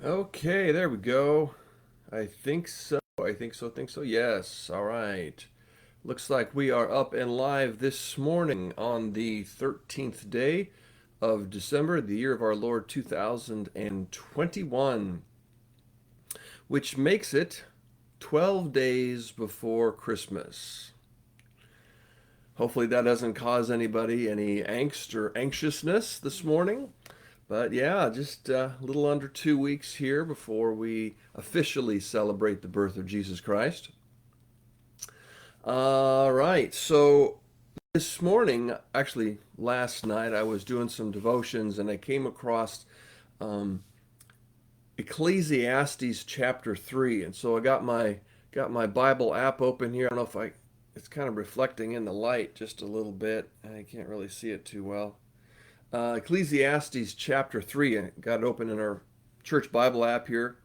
Okay, there we go. I think so. I think so. Yes. All right. Looks like we are up and live this morning on the 13th day of December, the year of our Lord 2021, which makes it 12 days before Christmas. Hopefully that doesn't cause anybody any angst or anxiousness this morning. But yeah, just a little under 2 weeks here before we officially celebrate the birth of Jesus Christ. All right, so this morning, actually last night, I was doing some devotions and I came across um, Ecclesiastes chapter 3. And so I got my Bible app open here. I don't know if it's kind of reflecting in the light just a little bit. I can't really see it too well. Ecclesiastes chapter 3. I got it open in our church Bible app here.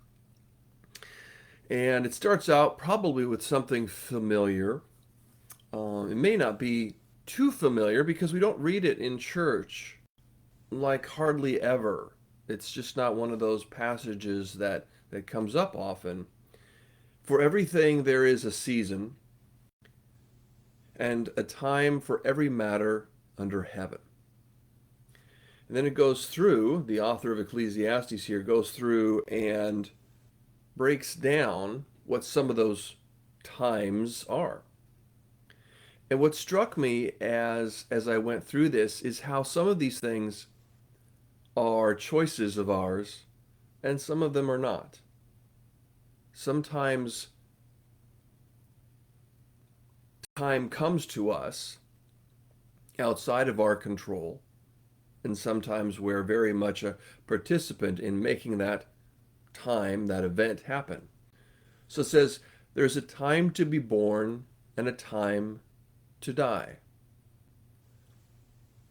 And it starts out probably with something familiar. It may not be too familiar because we don't read it in church like hardly ever. It's just not one of those passages that comes up often. For everything there is a season and a time for every matter under heaven. And then it goes through, the author of Ecclesiastes here goes through and breaks down what some of those times are. And what struck me as I went through this is how some of these things are choices of ours and some of them are not. Sometimes time comes to us outside of our control, and sometimes we're very much a participant in making that time, that event happen. So it says there's a time to be born and a time to die.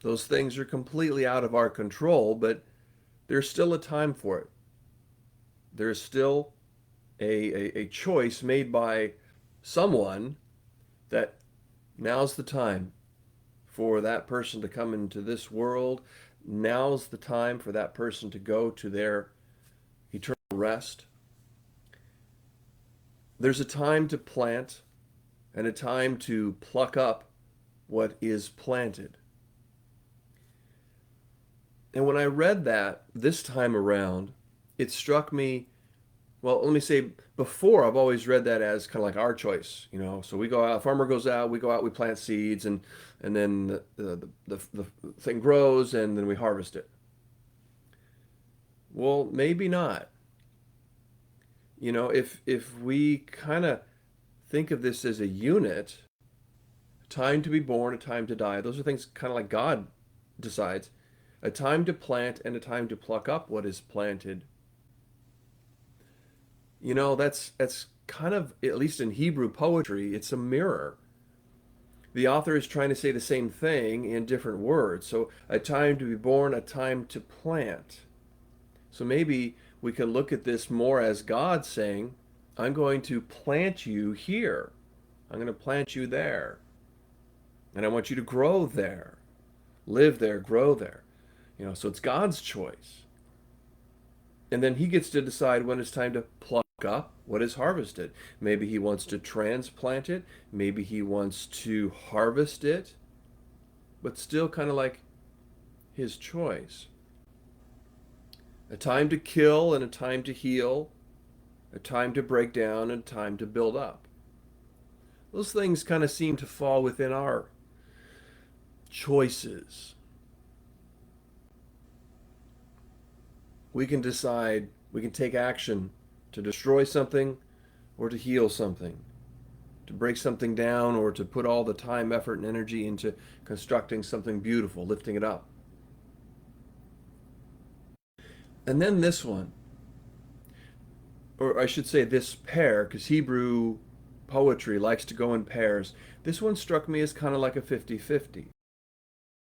Those things are completely out of our control, but there's still a time for it. There's still a choice made by someone that now's the time for that person to come into this world. Now's the time for that person to go to their eternal rest. There's a time to plant and a time to pluck up what is planted. And when I read that this time around, it struck me, well, let me say, before I've always read that as kind of like our choice, you know. So we go out, farmer goes out, we go out, we plant seeds, and then the thing grows, and then we harvest it. Well, maybe not. You know, if we kind of think of this as a unit, a time to be born, a time to die, those are things kind of like God decides. A time to plant and a time to pluck up what is planted. You know, that's kind of, at least in Hebrew poetry, it's a mirror. The author is trying to say the same thing in different words. So a time to be born, a time to plant. So maybe we can look at this more as God saying, I'm going to plant you here. I'm going to plant you there. And I want you to grow there, live there, grow there. You know, so it's God's choice. And then he gets to decide when it's time to pluck up what is harvested. Maybe he wants to transplant it. Maybe he wants to harvest it. But still kind of like his choice. A time to kill and a time to heal. A time to break down and a time to build up. Those things kind of seem to fall within our choices. We can decide, we can take action to destroy something or to heal something, to break something down or to put all the time, effort, and energy into constructing something beautiful, lifting it up. And then this one, or I should say this pair, because Hebrew poetry likes to go in pairs. This one struck me as kind of like a 50-50.